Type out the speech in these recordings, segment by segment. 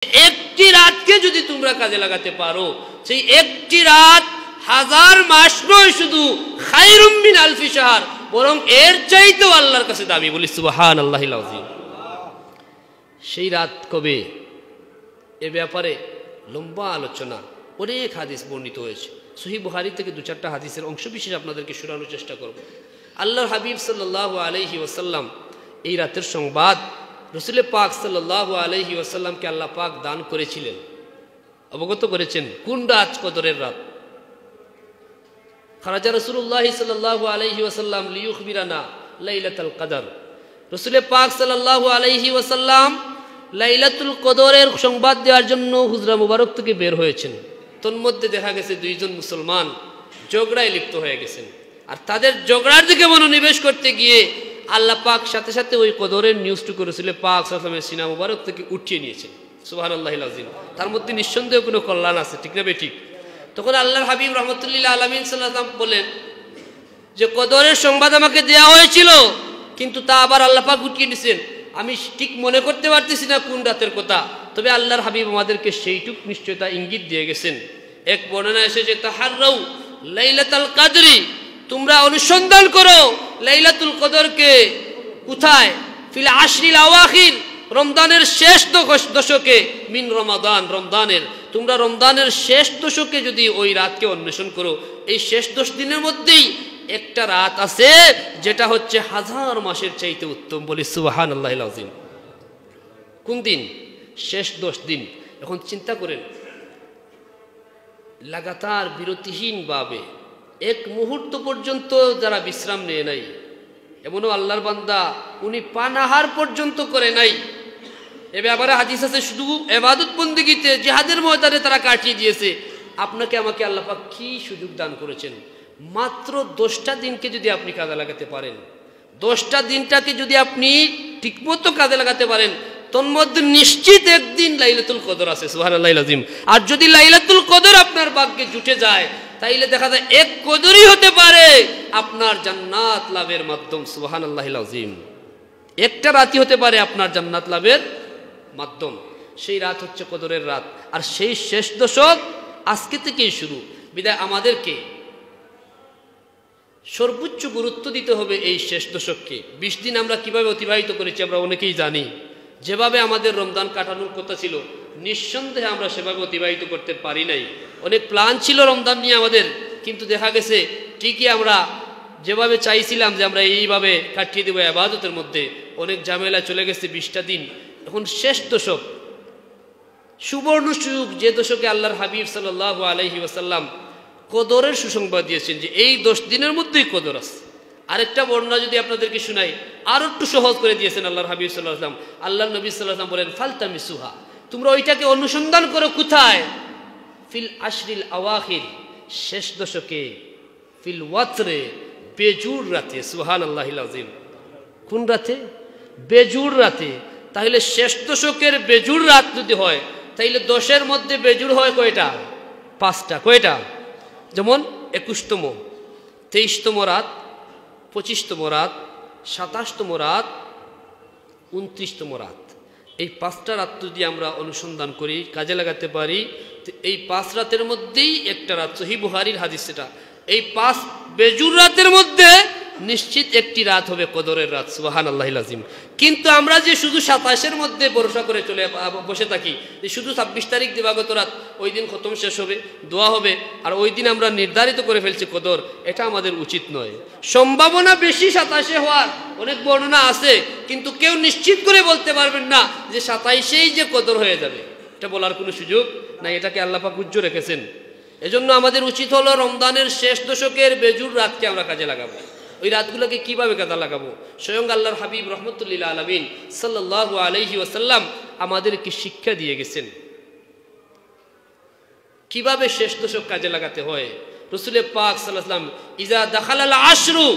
একটি রাতকে যদি তোমরা কাজে লাগাতে পারো, সেই একটি রাত 1000 মাস নয়, শুধু খায়রুম মিন আলফি শাহর, বরং এর চাইতেও আল্লাহর কাছে দামি। বলি সুবহানাল্লাহিল আযীম। সেই রাত কবে, এ ব্যাপারে লম্বা আলোচনা, অনেক হাদিস বর্ণিত হয়েছে। সহিহ বুখারী থেকে 2-4টা হাদিসের অংশ বিশেষ আপনাদেরকে শোনানোর চেষ্টা করব। আল্লাহর হাবিব সাল্লাল্লাহু আলাইহি ওয়াসাল্লাম এই রাতের সংবাদ রাসূল পাক সাল্লাল্লাহু আলাইহি ওয়াসাল্লামকে আল্লাহ পাক দান করেছিলেন, অবগত করেছেন। কোন রাত? কদরের রাত। খারাজা রাসূলুল্লাহ সাল্লাল্লাহু আলাইহি ওয়াসাল্লাম লিয়ুখবিরানা লাইলাতুল কদর। রাসূল পাক সাল্লাল্লাহু আলাইহি ওয়াসাল্লাম লাইলাতুল কদরের সংবাদ দেওয়ার জন্য হুজরা মুবারক থেকে বের হয়েছেন। তন্মধ্যে দেখা গেছে 2 জন মুসলমান ঝগড়ায় লিপ্ত হয়ে গেছেন, আর তাদের ঝগড়ার দিকে মনোনিবেশ করতে গিয়ে আল্লাহ পাক সাথে সাথে ওই কদরের নিউজটুকু রাসূল পাক সাল্লাল্লাহু আলাইহি ওয়াসাল্লামের সিনা মুবারক থেকে উঠিয়ে নিয়েছেন। সুবহানাল্লাহিল আযীম। তার মধ্যে নিঃসন্দেহ কোনো কল্যাণ আছে, ঠিক না ঠিক? তখন আল্লাহর হাবিব রাহমাতুল্লিল আলামিন সাল্লাল্লাহু আলাইহি ওয়াসাল্লাম বলেন যে কদরের সংবাদ আমাকে দেওয়া হয়েছিল, কিন্তু তা আবার আল্লাহ পাক উঠিয়ে নিয়েছেন। আমি ঠিক মনে করতে পারতেছি না কোন রাতের কথা, তবে আল্লাহর হাবিব আমাদেরকে সেইটুক নিশ্চয়তা ইঙ্গিত দিয়ে গেছেন। এক বর্ণনা এসেছে তাহাররাউ লাইলাতুল কদরি, তোমরা অনুসন্ধান করো লাইলাতুল কদরকে কোথায়? ফিল আশরিল আওয়াখির, রমজানের শেষ দশকে, মিন রমাদান, রমজানের, তোমরা রমজানের শেষ দশকে যদি ওই রাতকে অন্বেষণ করো, এই শেষ 10 দিনের মধ্যেই একটা রাত আছে যেটা হচ্ছে 1000 মাসের চাইতে উত্তম। বলি সুবহানাল্লাহিল আযীম। কোন দিন? শেষ 10 দিন। এখন চিন্তা করেন, লাগাতার বিরতিহীন ভাবে এক মুহূর্ত পর্যন্ত যারা বিশ্রাম নেয় নাই, এমনও আল্লাহর বান্দা উনি পানাহার পর্যন্ত করে নাই। এ ব্যাপারে হাদিস আছে, শুধু ইবাদত বন্দেগীতে জিহাদের ময়দানে তারা কাটিয়ে দিয়েছে। আপনাকে আমাকে আল্লাহ পাক কি সুযোগ দান করেছেন! মাত্র 10টা দিনকে যদি আপনি কাজে লাগাতে পারেন, 10টা দিনটাকে যদি আপনি ঠিকমতো কাজে লাগাতে পারেন, তন্মধ্যে নিশ্চিত একদিন লাইলাতুল কদর আছে। সুবহানাল্লাহিল আযীম। আর যদি লাইলাতুল কদর আপনার ভাগ্যে জুটে যায়, তাইলে দেখা যায় এক কদরই হতে পারে আপনার জান্নাত লাভের মাধ্যম। সুবহানাল্লাহিল আযীম। একটা রাতই হতে পারে আপনার জান্নাত লাভের মাধ্যম। সেই রাত হচ্ছে কদরের রাত, আর সেই শেষ দশক আজকে থেকেই শুরু। বিদায় আমাদেরকে সর্বোচ্চ গুরুত্ব দিতে হবে এই শেষ দশককে। 20 দিন আমরা কিভাবে অতিবাহিত করেছি আমরা অনেকেই জানি। যেভাবে আমাদের রমজান কাটানোর কথা ছিল, নিঃসন্দেহে আমরা সেভাবে অতিবাহিত করতে পারি নাই। অনেক প্ল্যান ছিল রমজান নিয়ে আমাদের, কিন্তু দেখা গেছে ঠিকই আমরা যেভাবে চাইছিলাম যে আমরা এইভাবে কাটিয়ে দেবো ইবাদতের মধ্যে, অনেক ঝামেলা চলে গেছে 20টা দিন। এখন শেষ দশক, সুবর্ণ সুযোগ, যে দশকে আল্লাহর হাবিব সাল্লাল্লাহু আলাইহি ওয়াসাল্লাম কদরের সুসংবাদ দিয়েছেন যে এই 10 দিনের মধ্যেই কদর আছে। আরেকটা বর্ণনা যদি আপনাদেরকে শোনাই, আরো একটু সহজ করে দিয়েছেন আল্লাহর হাবিব সাল্লাল্লাহু আলাইহি ওয়াসাল্লাম। আল্লাহর নবী সাল্লাল্লাহু আলাইহি ওয়াসাল্লাম বলেন ফালতামিসুহা, তোমরা ওইটাকে অনুসন্ধান করো কোথায়? ফিল আশরিল আওয়াখির, শেষ দশকে, ফিল ওয়াতরে, বেজুর রাতে। সুবহানাল্লাহিল আযীম। কোন রাতে? বেজুর রাতে। তাহলে শেষ দশকের বেজুর রাত যদি হয়, তাইলে 10-এর মধ্যে বেজুর হয় কয়টা? 5টা। কয়টা? যেমন 21তম, 23তম রাত, 25তম রাত, 27তম রাত, 29তম রাত। এই 5টা রাত যদি আমরা অনুসন্ধান করি, কাজে লাগাতে পারি, এই 5 রাতের মধ্যেই একটা রাত। সহিহ বুখারীর হাদিস সেটা। এই 5 বেজুর রাতের মধ্যে নিশ্চিত একটি রাত হবে কদরের রাত। সুবহানাল্লাহিল আযীম। কিন্তু আমরা যে শুধু 27-এর মধ্যে ভরসা করে চলে বসে থাকি, যে শুধু 26 তারিখ দিবাগত রাত, ওই দিন খতম শেষ হবে, দোয়া হবে, আর ওই দিন আমরা নির্ধারিত করে ফেলছি কদর, এটা আমাদের উচিত নয়। সম্ভাবনা বেশি 27-এ হওয়ার, অনেক বর্ণনা আছে, কিন্তু কেউ নিশ্চিত করে বলতে পারবেন না যে 27-এই যে কদর হয়ে যাবে, এটা বলার কোনো সুযোগ নাই। এটাকে আল্লাহ পাক উজ্জ্বল রেখেছেন। এজন্য আমাদের উচিত হলো রমজানের শেষ দশকের বেজুর রাতকে আমরা কাজে লাগাবো। ওই রাতগুলোকে কিভাবে কাজে লাগাবো? স্বয়ং আল্লাহর হাবিব রহমতুল্লিল আলামিন সাল্লাল্লাহু আলাইহি ওয়াসাল্লাম আমাদেরকে শিক্ষা দিয়ে গেছেন কিভাবে শেষ দশক কাজে লাগাতে হয়। রাসূল পাক সাল্লাল্লাহু আলাইহি ওয়াসাল্লাম ইজা দাখালাল আশরু,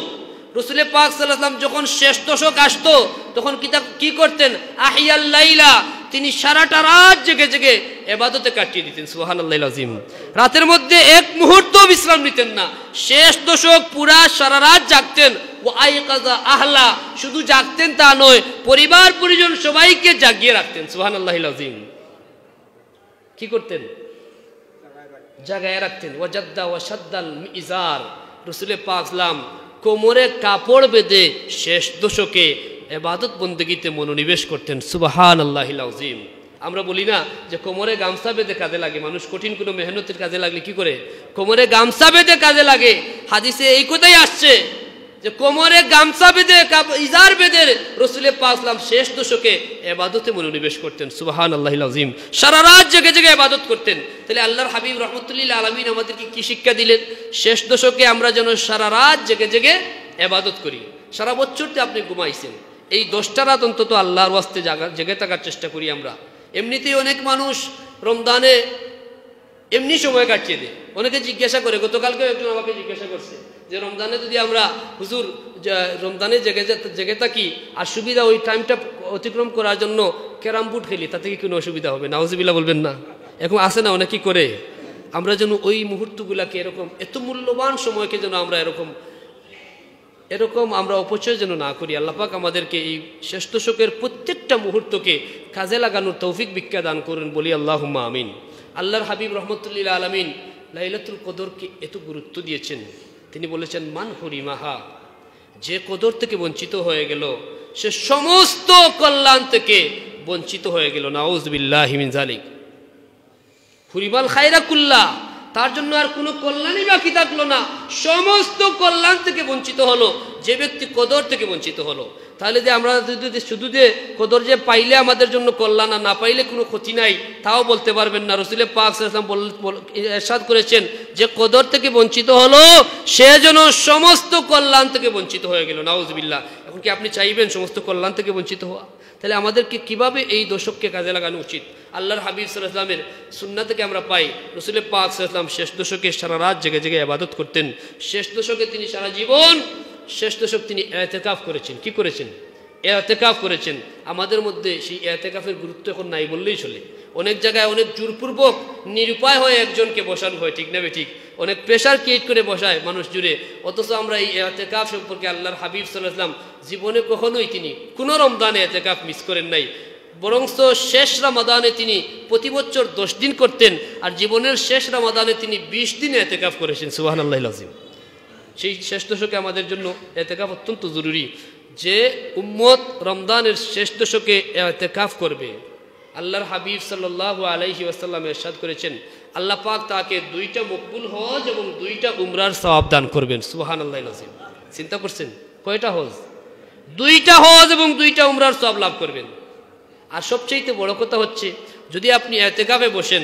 রাসূল পাক সাল্লাল্লাহু আলাইহি ওয়াসাল্লাম যখন শেষ দশক আসতো, তখন কি করতেন? আহিয়াল লাইলা, তিনি সারাটা রাত জেগে জেগে ইবাদতে কাটিয়ে দিতেন। সুবহানাল্লাহিল আযীম। রাতের মধ্যে এক মুহূর্ত বিশ্রাম নিতেন না। শেষ দশক পুরা সারা রাত জাগতেন। ও আইকাযা আহলা, শুধু জাগতেন তা নয়, পরিবার পরিজন সবাইকে জাগিয়ে রাখতেন। সুবহানাল্লাহিল আযীম। কি করতেন? জাগায় রাখতেন। ওয়াজাদ্দা ওয়াসাদ্দাল মিজার, রাসূলে পাক সাল্লাম কোমরে কাপড় বেঁধে শেষ দশকে ইবাদত বন্দেগীতে মনোনিবেশ করতেন। সুবহানাল্লাহিল আযীম। আমরা বলি না যে কোমরে গামছা বেঁধে কাজে লাগে, মানুষ কঠিন কোনো মেহনতের কাজে লাগলে কি করে? কোমরে গামছা বেঁধে কাজে লাগে। হাদিসে এই কথাই আসছে যে কোমরে গামছা বেঁধে ইজার বেঁধে রাসূলে পাক সাল্লাম শেষ দশকে ইবাদতে মনোনিবেশ করতেন। সুবহানাল্লাহিল আযীম। সারা রাত জেগে জেগে ইবাদত করতেন। তাহলে আল্লাহর হাবিব রাহমাতুল্লিল আলামিন আমাদেরকে কি শিক্ষা দিলেন? শেষ দশকে আমরা যেন সারা রাত জেগে জেগে ইবাদত করি। সারা বছরতে আপনি ঘুমাইছেন, এই 10টা রাত অন্তত আল্লাহর ওয়াস্তে জেগে থাকার চেষ্টা করি আমরা। এমনিতেই অনেক মানুষ রমজানে এমনি সময় কাটিয়ে দেয়। অনেকে জিজ্ঞাসা করে, গতকালকেও একজন আমাকে জিজ্ঞাসা করছে যে রমজানে যদি আমরা হুজুর রমজানে জেগে থাকি আর সুবিধা ওই টাইমটা অতিক্রম করার জন্য ক্যারাম বোর্ড খেলি, তাতে কি কোনো অসুবিধা হবে? নাউজুবিল্লাহ বলবেন না। এখন আসে না অনেকে করে। আমরা যেন ওই মুহূর্তগুলাকে এরকম এত মূল্যবান সময়কে যেন আমরা এরকম আমরা অপচয় যেন না করি। আল্লাহ পাক আমাদেরকে এই শেষ দশকের প্রত্যেকটা মুহূর্তকে কাজে লাগানোর তৌফিক ভিক্ষা দান করুন, বলি আল্লাহুম্মা আমিন। আল্লাহর হাবিব রাহমাতুল্লিল আলামিন লাইলাতুল কদরকে এত গুরুত্ব দিয়েছেন। তিনি বলেছেন, মান হুরিমাহা, যে কদর থেকে বঞ্চিত হয়ে গেল সে সমস্ত কল্যাণ থেকে বঞ্চিত হয়ে গেল। নাউযুবিল্লাহি মিন যালিক। হুরিমাল খায়রা কুল্লা, তার জন্য আর কোনো কল্যাণই বাকি থাকলো না, সমস্ত কল্যাণ থেকে বঞ্চিত হলো যে ব্যক্তি কদর থেকে বঞ্চিত হলো। তাহলে যে আমরা যদি শুধু যে কদর যে পাইলে আমাদের জন্য কল্যাণ আর না পাইলে কোনো ক্ষতি নাই তাও বলতে পারবেন না। রাসূলে পাক সাল্লাল্লাহু আলাইহি ওয়াসাল্লাম ইরশাদ করেছেন যে কদর থেকে বঞ্চিত হলো সে যেন সমস্ত কল্যাণ থেকে বঞ্চিত হয়ে গেল। নাউযুবিল্লাহ। এখন কি আপনি চাইবেন সমস্ত কল্যাণ থেকে বঞ্চিত হওয়া? তাহলে আমাদেরকে কিভাবে এই দশককে কাজে লাগানো উচিত? আল্লাহর হাবিব সাল্লাল্লাহু আলাইহি ওয়াসাল্লামের সুন্নাহ থেকে আমরা পাই, রাসূলে পাক সাল্লাল্লাহু আলাইহি ওয়াসাল্লাম শেষ দশকে সারা রাত জেগে জেগে ইবাদত করতেন। শেষ দশকে তিনি সারা জীবন শেষ দশক তিনি ইতিকাফ করেছেন। কি করেছেন? ইতিকাফ করেছেন। আমাদের মধ্যে সেই ইতিকাফের গুরুত্ব এখন নাই বললেই চলে। অনেক জায়গায় অনেক জোরপূর্বক নিরুপায় হয়ে একজনকে বসানো হয়, ঠিক না ঠিক? অনেক প্রেশার ক্রিয়েট করে বসায় মানুষ জুড়ে। অথচ আমরা এই ইতিকাফ সম্পর্কে আল্লাহর হাবিব সাল্লাল্লাহু আলাইহি ওয়াসাল্লাম জীবনে কখনোই তিনি কোনো রমজানে ইতিকাফ মিস করেন নাই। বরঞ্চ শেষ রমাদানে তিনি প্রতি বছর 10 দিন করতেন, আর জীবনের শেষ রমাদানে তিনি 20 দিন ইতিকাফ করেছেন। সুবহানাল্লাহিল আযীম। সেই শেষ দশকে আমাদের জন্য ইতিকাফ অত্যন্ত জরুরি। যে উম্মত রমজানের শেষ দশকে ইতিকাফ করবে, আল্লাহর হাবিব সাল্লাল্লাহু আলাইহি ওয়াসাল্লাম ইরশাদ করেছেন আল্লাহ পাক তাকে 2টা মকবুল হজ এবং 2টা উমরার সওয়াব দান করবেন। সুবহানাল্লাহিল আযীম। চিন্তা করছেন কয়টা হজ? 2টা হজ এবং 2টা উমরার সওয়াব লাভ করবেন। আর সবচেয়ে বড় কথা হচ্ছে, যদি আপনি ইতিকাফে বসেন